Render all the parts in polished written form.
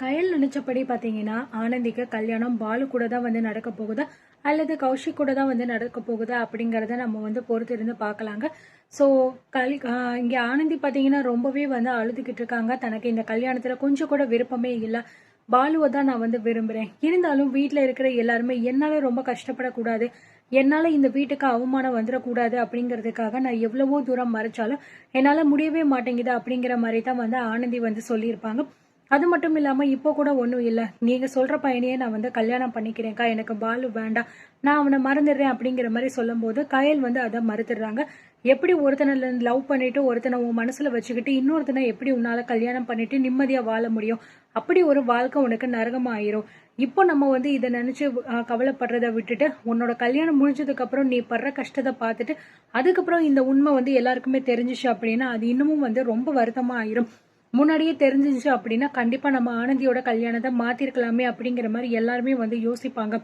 கயல் நினைச்சபடி பார்த்தீங்கன்னா, ஆனந்திக்கு கல்யாணம் பாலு கூட தான் வந்து நடக்க போகுதா? அல்லது கௌஷிக் கூட தான் வந்து நடக்க போகுதா? அப்படிங்கிறத நம்ம வந்து பொறுத்திருந்து பார்க்கலாங்க. ஸோ இங்க ஆனந்தி பார்த்தீங்கன்னா, ரொம்பவே வந்து அழுதுகிட்டு இருக்காங்க. தனக்கு இந்த கல்யாணத்துல கொஞ்சம் கூட விருப்பமே இல்ல. பாலுவ தான் நான் வந்து விரும்புறேன். இருந்தாலும் வீட்ல இருக்கிற எல்லாருமே என்னால ரொம்ப கஷ்டப்படக்கூடாது. என்னால இந்த வீட்டுக்கு அவமானம் வந்துடக்கூடாது அப்படிங்கிறதுக்காக நான் எவ்வளவோ தூரம் மறைச்சாலும் என்னால முடியவே மாட்டேங்குது அப்படிங்கிற மாதிரி தான் வந்து ஆனந்தி வந்து சொல்லியிருப்பாங்க. அது மட்டும் இல்லாம இப்போ கூட ஒன்றும் இல்லை, நீங்க சொல்ற பையனையே நான் வந்து கல்யாணம் பண்ணிக்கிறேன்க்கா, எனக்கு பாலு வேண்டாம், நான் அவனை மறந்துடுறேன் அப்படிங்கிற மாதிரி சொல்லும்போது கயல் வந்து அதை மறுத்துடுறாங்க. எப்படி ஒருத்தனை லவ் பண்ணிட்டு ஒருத்தனை உன் மனசுல வச்சுக்கிட்டு இன்னொருத்தனை எப்படி உன்னால கல்யாணம் பண்ணிட்டு நிம்மதியா வாழ முடியும்? அப்படி ஒரு வாழ்க்கை உனக்கு நரகமாயிரும். இப்போ நம்ம வந்து இதை நினைச்சு கவலைப்படுறதை விட்டுட்டு உன்னோட கல்யாணம் முடிஞ்சதுக்கு அப்புறம் நீ படுற கஷ்டத்தை பார்த்துட்டு அதுக்கப்புறம் இந்த உண்மை வந்து எல்லாருக்குமே தெரிஞ்சிச்சு அப்படின்னா அது இன்னமும் வந்து ரொம்ப வருத்தமா ஆயிரும். முன்னாடியே தெரிஞ்சிச்சு அப்படின்னா கண்டிப்பா நம்ம ஆனந்தியோட கல்யாணத்தை மாத்திருக்கலாமே அப்படிங்கிற மாதிரி எல்லாருமே வந்து யோசிப்பாங்க.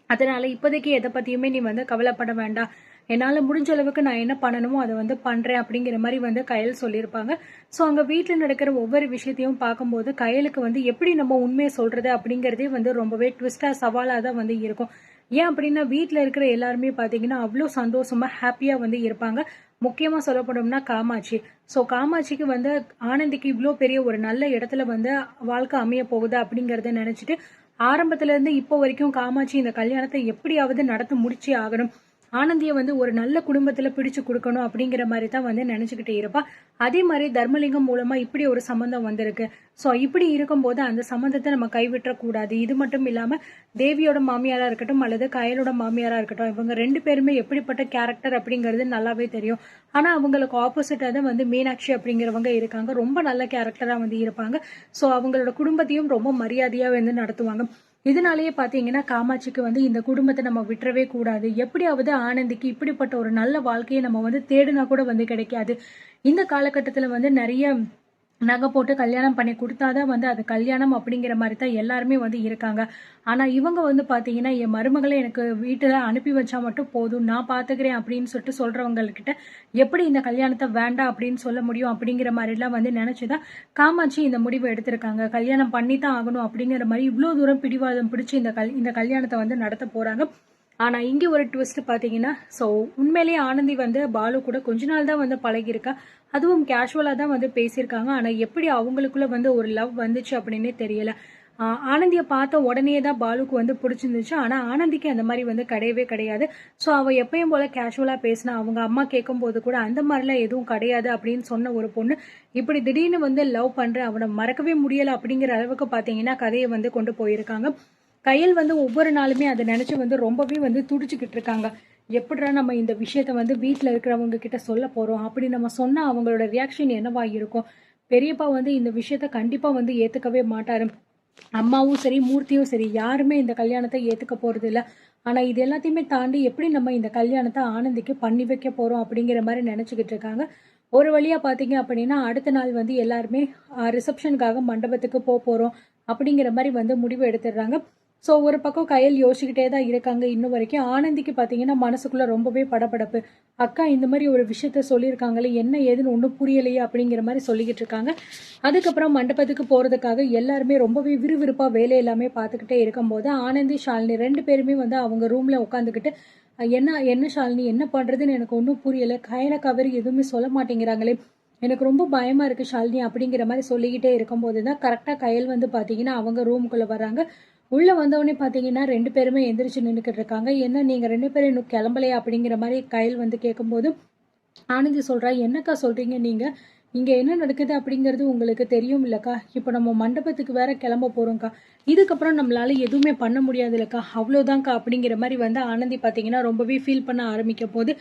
அதனால இப்போதைக்கு எதை பத்தியுமே நீ வந்து கவலைப்பட வேண்டாம், என்னால முடிஞ்ச அளவுக்கு நான் என்ன பண்ணணுமோ அதை வந்து பண்றேன் அப்படிங்கிற மாதிரி வந்து கயல் சொல்லியிருப்பாங்க. ஸோ அங்க வீட்டில் நடக்கிற ஒவ்வொரு விஷயத்தையும் பார்க்கும்போது கயலுக்கு வந்து எப்படி நம்ம உண்மையை சொல்றது அப்படிங்கிறதே வந்து ரொம்பவே ட்விஸ்டா சவாலா தான் வந்து இருக்கும். ஏன் அப்படின்னா வீட்டில் இருக்கிற எல்லாருமே பார்த்தீங்கன்னா அவ்வளோ சந்தோஷமா ஹாப்பியா வந்து இருப்பாங்க. முக்கியமா சொல்லப்படும்னா காமாட்சி. ஸோ காமாட்சிக்கு வந்து ஆனந்திக்கு இவ்வளோ பெரிய ஒரு நல்ல இடத்துல வந்து வாழ்க்கை அமைய போகுது அப்படிங்கறத நினைச்சிட்டு ஆரம்பத்துல இருந்து இப்போ வரைக்கும் காமாட்சி இந்த கல்யாணத்தை எப்படியாவது நடத்த முடிச்சே ஆகணும், ஆனந்தியை வந்து ஒரு நல்ல குடும்பத்துல பிடிச்சு கொடுக்கணும் அப்படிங்கிற மாதிரி தான் வந்து நினைச்சுக்கிட்டே இருப்பா. அதே மாதிரி தர்மலிங்கம் மூலமா இப்படி ஒரு சம்பந்தம் வந்திருக்கு. ஸோ இப்படி இருக்கும்போது அந்த சம்பந்தத்தை நம்ம கைவிட்ட கூடாது. இது மட்டும் இல்லாம தேவியோட மாமியாரா இருக்கட்டும் அல்லது கயலோட மாமியாரா இருக்கட்டும், இவங்க ரெண்டு பேருமே எப்படிப்பட்ட கேரக்டர் அப்படிங்கிறது நல்லாவே தெரியும். ஆனா அவங்களுக்கு ஆப்போசிட்டா தான் வந்து மீனாட்சி அப்படிங்கிறவங்க இருக்காங்க. ரொம்ப நல்ல கேரக்டரா வந்து இருப்பாங்க. ஸோ அவங்களோட குடும்பத்தையும் ரொம்ப மரியாதையா வந்து நடத்துவாங்க. இதனாலேயே பாத்தீங்கன்னா காமாட்சிக்கு வந்து இந்த குடும்பத்தை நம்ம விட்டுறவே கூடாது, எப்படியாவது ஆனந்திக்கு இப்படிப்பட்ட ஒரு நல்ல வாழ்க்கையை நம்ம வந்து தேடினா கூட வந்து கிடைக்காது. இந்த காலகட்டத்துல வந்து நிறைய நகை போட்டு கல்யாணம் பண்ணி கொடுத்தாதான் வந்து அது கல்யாணம் அப்படிங்கிற மாதிரி தான் எல்லாருமே வந்து இருக்காங்க. ஆனா இவங்க வந்து பாத்தீங்கன்னா என் மருமகளை எனக்கு வீட்டுல அனுப்பி வச்சா மட்டும் போதும், நான் பாத்துக்கிறேன் அப்படின்னு சொல்லிட்டு சொல்றவங்ககிட்ட எப்படி இந்த கல்யாணத்தை வேண்டாம் அப்படின்னு சொல்ல முடியும் அப்படிங்கிற மாதிரி எல்லாம் வந்து நினைச்சுதான் காமாட்சி இந்த முடிவை எடுத்திருக்காங்க. கல்யாணம் பண்ணித்தான் ஆகணும் அப்படிங்கிற மாதிரி இவ்வளவு தூரம் பிடிவாதம் பிடிச்சு இந்த கல்யாணத்தை வந்து நடத்த போறாங்க. ஆனா இங்க ஒரு ட்விஸ்ட் பாத்தீங்கன்னா, சோ உண்மையிலேயே ஆனந்தி வந்து பாலு கூட கொஞ்ச நாள் தான் வந்து பழகிருக்கா. அதுவும் கேஷுவலா தான் வந்து பேசியிருக்காங்க. ஆனா எப்படி அவங்களுக்குள்ள வந்து ஒரு லவ் வந்துச்சு அப்படின்னே தெரியல. ஆனந்தியை பார்த்த உடனே தான் பாலுக்கு வந்து பிடிச்சிருந்துச்சு. ஆனா ஆனந்திக்கு அந்த மாதிரி வந்து கிடையவே கிடையாது. ஸோ அவ எப்பயும் போல கேஷுவலா பேசினா, அவங்க அம்மா கேட்கும் போது கூட அந்த மாதிரிலாம் எதுவும் கிடையாது அப்படின்னு சொன்ன ஒரு பொண்ணு இப்படி திடீர்னு வந்து லவ் பண்றேன் அவனை மறக்கவே முடியல அப்படிங்கிற அளவுக்கு பாத்தீங்கன்னா கதையை வந்து கொண்டு போயிருக்காங்க. கையல் வந்து ஒவ்வொரு நாளுமே அதை நினைச்சு வந்து ரொம்பவே வந்து துடிச்சுக்கிட்டு இருக்காங்க. எப்படிடா நம்ம இந்த விஷயத்த வந்து வீட்டில் இருக்கிறவங்க கிட்ட சொல்ல போறோம், அப்படி நம்ம சொன்னா அவங்களோட ரியாக்ஷன் என்னவா இருக்கும்? பெரியப்பா வந்து இந்த விஷயத்த கண்டிப்பா வந்து ஏத்துக்கவே மாட்டாரு. அம்மாவும் சரி மூர்த்தியும் சரி யாருமே இந்த கல்யாணத்தை ஏத்துக்க போறது இல்ல. ஆனா இது எல்லாத்தையுமே தாண்டி எப்படி நம்ம இந்த கல்யாணத்தை ஆனந்திக்கு பண்ணி வைக்க போறோம் அப்படிங்கிற மாதிரி நினைச்சுக்கிட்டு இருக்காங்க. ஒரு வழியா பாத்தீங்க அப்படின்னா அடுத்த நாள் வந்து எல்லாருமே ரிசப்ஷனுக்காக மண்டபத்துக்கு போறோம் அப்படிங்கிற மாதிரி வந்து முடிவு எடுத்துடுறாங்க. ஸோ ஒரு பக்கம் கயல் யோசிச்சுக்கிட்டே தான் இருக்காங்க இன்னும் வரைக்கும். ஆனந்திக்கு பார்த்தீங்கன்னா மனசுக்குள்ள ரொம்பவே படபடப்பு. அக்கா இந்த மாதிரி ஒரு விஷயத்த சொல்லியிருக்காங்களே, என்ன ஏதுன்னு ஒன்றும் புரியலையே அப்படிங்கிற மாதிரி சொல்லிக்கிட்டு இருக்காங்க. அதுக்கப்புறம் மண்டபத்துக்கு போகிறதுக்காக எல்லாருமே ரொம்பவே விறுவிறுப்பாக வேலை எல்லாமே பார்த்துக்கிட்டே இருக்கும்போது ஆனந்தி ஷாலினி ரெண்டு பேருமே வந்து அவங்க ரூமில் உட்காந்துக்கிட்டு என்ன என்ன ஷாலினி என்ன பண்ணுறதுன்னு எனக்கு ஒன்றும் புரியலை, கயலை கவரி எதுவுமே சொல்ல மாட்டேங்கிறாங்களே, எனக்கு ரொம்ப பயமா இருக்கு ஷாலினி அப்படிங்கிற மாதிரி சொல்லிக்கிட்டே இருக்கும்போது தான் கரெக்டாக கயல் வந்து பார்த்தீங்கன்னா அவங்க ரூமுக்குள்ளே வராங்க. உள்ள வந்தவொடனே பாத்தீங்கன்னா ரெண்டு பேருமே எந்திரிச்சு நின்றுக்கிட்டு இருக்காங்க. என்ன நீங்க ரெண்டு பேரும் இன்னும் கிளம்பலையா அப்படிங்கிற மாதிரி கயல் வந்து கேட்கும்போது ஆனந்தி சொல்றா, என்னக்கா சொல்றீங்க நீங்க, இங்க என்ன நடக்குது அப்படிங்கிறது உங்களுக்கு தெரியும் இல்லக்கா, இப்போ நம்ம மண்டபத்துக்கு வேற கிளம்ப போறோம்க்கா, இதுக்கப்புறம் நம்மளால எதுவுமே பண்ண முடியாது இல்லக்கா, அவ்வளவுதான்க்கா அப்படிங்கிற மாதிரி வந்து ஆனந்தி பாத்தீங்கன்னா ரொம்பவே ஃபீல் பண்ண ஆரம்பிக்க போது,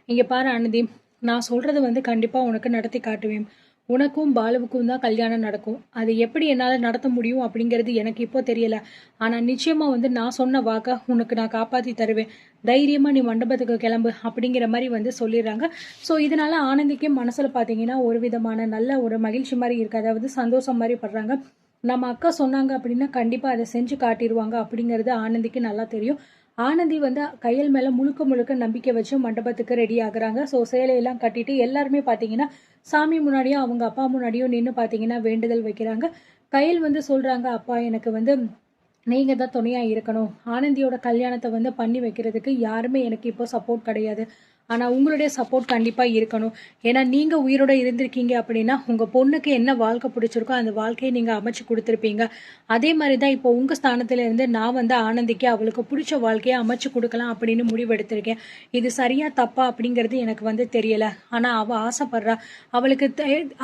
இங்க பாரு ஆனந்தி, நான் சொல்றது வந்து கண்டிப்பா உனக்கு நடத்தி காட்டுவேன். உனக்கும் பாலுவுக்கும் தான் கல்யாணம் நடக்கும். அது எப்படி என்னால நடத்த முடியும் அப்படிங்கிறது எனக்கு இப்போ தெரியல. ஆனா நிச்சயமா வந்து நான் சொன்ன வாக்க உனக்கு நான் காப்பாத்தி தருவேன். தைரியமா நீ மண்டபத்துக்கு கிளம்பு அப்படிங்கிற மாதிரி வந்து சொல்லிடுறாங்க. ஸோ இதனால ஆனந்திக்கே மனசுல பாத்தீங்கன்னா ஒரு விதமான நல்ல ஒரு மகிழ்ச்சி மாதிரி இருக்கு. அதாவது சந்தோஷம் மாதிரி படுறாங்க. நம்ம அக்கா சொன்னாங்க அப்படின்னா கண்டிப்பா அதை செஞ்சு காட்டிடுவாங்க அப்படிங்கிறது ஆனந்திக்கு நல்லா தெரியும். ஆனந்தி வந்து கையல் மேல முழுக்க முழுக்க நம்பிக்கை வச்சு மண்டபத்துக்கு ரெடி ஆகுறாங்க. ஸோ சேலையெல்லாம் கட்டிட்டு எல்லாருமே பார்த்தீங்கன்னா சாமி முன்னாடியும் அவங்க அப்பா முன்னாடியும் நின்று பார்த்தீங்கன்னா வேண்டுதல் வைக்கிறாங்க. கையல் வந்து சொல்றாங்க, அப்பா எனக்கு வந்து நீங்க தான் துணையா இருக்கணும். ஆனந்தியோட கல்யாணத்தை வந்து பண்ணி வைக்கிறதுக்கு யாருமே எனக்கு இப்போ சப்போர்ட் கிடையாது. ஆனா உங்களுடைய சப்போர்ட் கண்டிப்பா இருக்கணும். ஏன்னா நீங்க உயிரோட இருந்திருக்கீங்க அப்படின்னா உங்க பொண்ணுக்கு என்ன வாழ்க்கை பிடிச்சிருக்கோ அந்த வாழ்க்கையை நீங்க அமைச்சு கொடுத்துருப்பீங்க. அதே மாதிரி தான் இப்போ உங்க ஸ்தானத்துல இருந்து நான் வந்து ஆனந்திக்கு அவளுக்கு பிடிச்ச வாழ்க்கையை அமைச்சு கொடுக்கலாம் அப்படின்னு முடிவெடுத்திருக்கேன். இது சரியா தப்பா அப்படிங்கிறது எனக்கு வந்து தெரியல. ஆனா அவ ஆசைப்படுறா. அவளுக்கு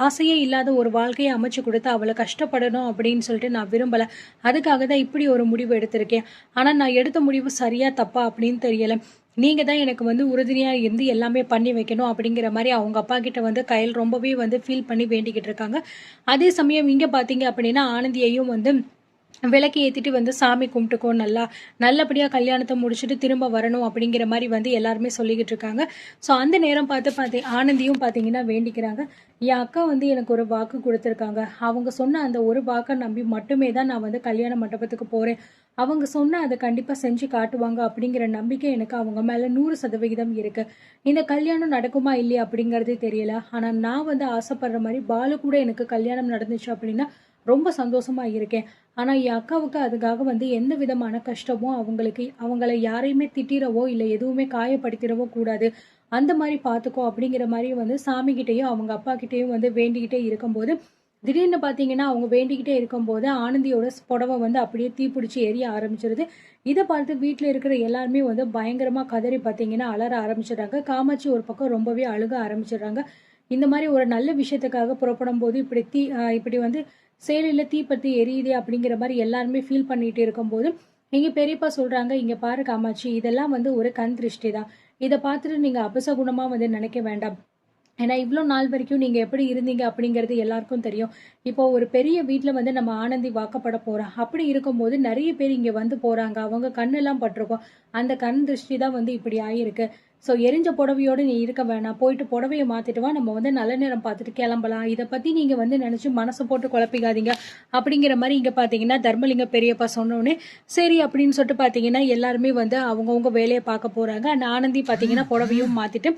ஆசையே இல்லாத ஒரு வாழ்க்கையை அமைச்சு கொடுத்து அவளை கஷ்டப்படணும் அப்படின்னு சொல்லிட்டு நான் விரும்பல. அதுக்காக தான் இப்படி ஒரு முடிவு எடுத்திருக்கேன். ஆனா நான் எடுத்த முடிவு சரியா தப்பா அப்படின்னு தெரியல. நீங்க தான் எனக்கு வந்து உறுதுணையா இருந்து எல்லாமே பண்ணி வைக்கணும் அப்படிங்கிற மாதிரி அவங்க அப்பா கிட்ட வந்து கையில் ரொம்பவே வந்து ஃபீல் பண்ணி வேண்டிக்கிட்டு இருக்காங்க. அதே சமயம் இங்க பாத்தீங்க அப்படின்னா ஆனந்தியையும் வந்து விளக்கு ஏத்திட்டு வந்து சாமி கும்பிட்டுக்கோ, நல்லபடியா கல்யாணத்தை முடிச்சுட்டு திரும்ப வரணும் அப்படிங்கிற மாதிரி வந்து எல்லாருமே சொல்லிக்கிட்டு இருக்காங்க. ஸோ அந்த நேரம் பார்த்து ஆனந்தியும் பார்த்தீங்கன்னா வேண்டிக்கிறாங்க. என் அக்கா வந்து எனக்கு ஒரு வாக்கு கொடுத்துருக்காங்க. அவங்க சொன்ன அந்த ஒரு வாக்கை நம்பி மட்டுமே தான் நான் வந்து கல்யாண மண்டபத்துக்கு போறேன். அவங்க சொன்ன அதை கண்டிப்பா செஞ்சு காட்டுவாங்க அப்படிங்கிற நம்பிக்கை எனக்கு அவங்க மேல 100% இருக்கு. இந்த கல்யாணம் நடக்குமா இல்லையா அப்படிங்கறதே தெரியல. ஆனா நான் வந்து ஆசைப்படுற மாதிரி பாலு கூட எனக்கு கல்யாணம் நடந்துச்சு அப்படின்னா ரொம்ப சந்தோஷமா இருக்கேன். ஆனா என் அக்காவுக்கு அதுக்காக வந்து எந்த விதமான கஷ்டமோ அவங்கள யாரையுமே திட்டிடவோ இல்ல எதுவுமே காயப்படுத்திடவோ கூடாது. அந்த மாதிரி பாத்துக்கோ அப்படிங்கிற மாதிரி வந்து சாமி கிட்டயும் அவங்க அப்பா கிட்டயும் வந்து வேண்டிக்கிட்டே இருக்கும்போது திடீர்னு பாத்தீங்கன்னா அவங்க வேண்டிக்கிட்டே இருக்கும்போது ஆனந்தியோட புடவை வந்து அப்படியே தீப்பிடிச்சு எரிய ஆரம்பிச்சிருது. இதை பார்த்து வீட்டுல இருக்கிற எல்லாருமே வந்து பயங்கரமா கதறி பாத்தீங்கன்னா அலற ஆரம்பிச்சிடுறாங்க. காமாட்சி ஒரு பக்கம் ரொம்பவே அழுக ஆரம்பிச்சிடுறாங்க. இந்த மாதிரி ஒரு நல்ல விஷயத்துக்காக புறப்படும் போது இப்படி வந்து சேலையில தீப்பத்தி எரியுதே அப்படிங்கிற மாதிரி எல்லாருமே ஃபீல் பண்ணிட்டு இருக்கும்போது எங்க பெரியப்பா சொல்றாங்க, இங்க பாரு காமாட்சி, இதெல்லாம் வந்து ஒரு கண் திருஷ்டி தான். இதை பார்த்துட்டு நீங்க அபசகுணமா வந்து நினைக்க வேண்டாம். ஏன்னா இவ்வளோ நாள் வரைக்கும் நீங்க எப்படி இருந்தீங்க அப்படிங்கிறது எல்லாருக்கும் தெரியும். இப்போ ஒரு பெரிய வீட்டுல வந்து நம்ம ஆனந்தி வாக்கப்பட போறோம். அப்படி இருக்கும்போது நிறைய பேர் இங்க வந்து போறாங்க. அவங்க கண்ணெல்லாம் பட்டிருக்கும். அந்த கண் திருஷ்டி தான் வந்து இப்படி ஆயிருக்கு. ஸோ எரிஞ்ச புடவையோடு நீ இருக்க வேணாம். போயிட்டு புடவையை மாத்திட்டு வா. நம்ம வந்து நல்ல நேரம் பார்த்துட்டு கிளம்பலாம். இதை பத்தி நீங்க வந்து நினைச்சு மனசு போட்டு குழப்பிக்காதீங்க அப்படிங்கிற மாதிரி இங்க பாத்தீங்கன்னா தர்மலிங்க பெரியப்பா சொன்னோடனே சரி அப்படின்னு சொல்லிட்டு பாத்தீங்கன்னா எல்லாருமே வந்து அவங்கவுங்க வேலையை பார்க்க போறாங்க. அந்த ஆனந்தி பாத்தீங்கன்னா புடவையும் மாத்திட்டு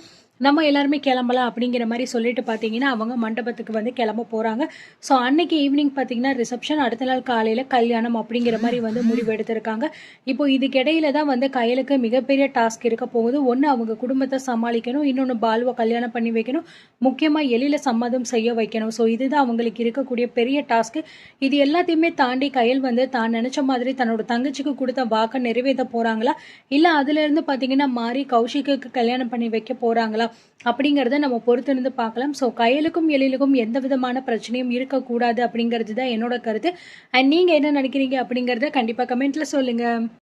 நம்ம எல்லாருமே கிளம்பலாம் அப்படிங்கிற மாதிரி சொல்லிட்டு பாத்தீங்கன்னா அவங்க மண்டபத்துக்கு வந்து கிளம்ப போறாங்க. ஸோ அன்னைக்கு ஈவினிங் பாத்தீங்கன்னா ரிசப்ஷன், அடுத்த நாள் காலையில கல்யாணம் அப்படிங்கிற மாதிரி வந்து முடிவு எடுத்திருக்காங்க. இப்போ இதுக்கிடையில தான் வந்து கையலுக்கு மிகப்பெரிய டாஸ்க் இருக்க போகுது. ஒன்று அவங்க குடும்பத்தை சமாளிக்கணும், இன்னொன்று பாலுவை கல்யாணம் பண்ணி வைக்கணும், முக்கியமா எழில சம்மதம் செய்ய வைக்கணும். ஸோ இதுதான் அவங்களுக்கு இருக்கக்கூடிய பெரிய டாஸ்க். இது எல்லாத்தையுமே தாண்டி கையல் வந்து தான் நினைச்ச மாதிரி தன்னோட தங்கச்சிக்கு கொடுத்த வாக்கை நிறைவேற்ற போறாங்களா, இல்ல அதுல இருந்து பாத்தீங்கன்னா மாறி கௌஷிக்கு கல்யாணம் பண்ணி வைக்க போறாங்களா அப்படிங்கறத நம்ம பொறுத்திருந்து பார்க்கலாம். ஸோ கையலுக்கும் எழிலுக்கும் எந்த விதமான பிரச்சனையும் இருக்கக்கூடாது அப்படிங்கிறது தான் என்னோட கருத்து. அண்ட் நீங்க என்ன நினைக்கிறீங்க அப்படிங்கறத கண்டிப்பா கமெண்ட்ல சொல்லுங்க.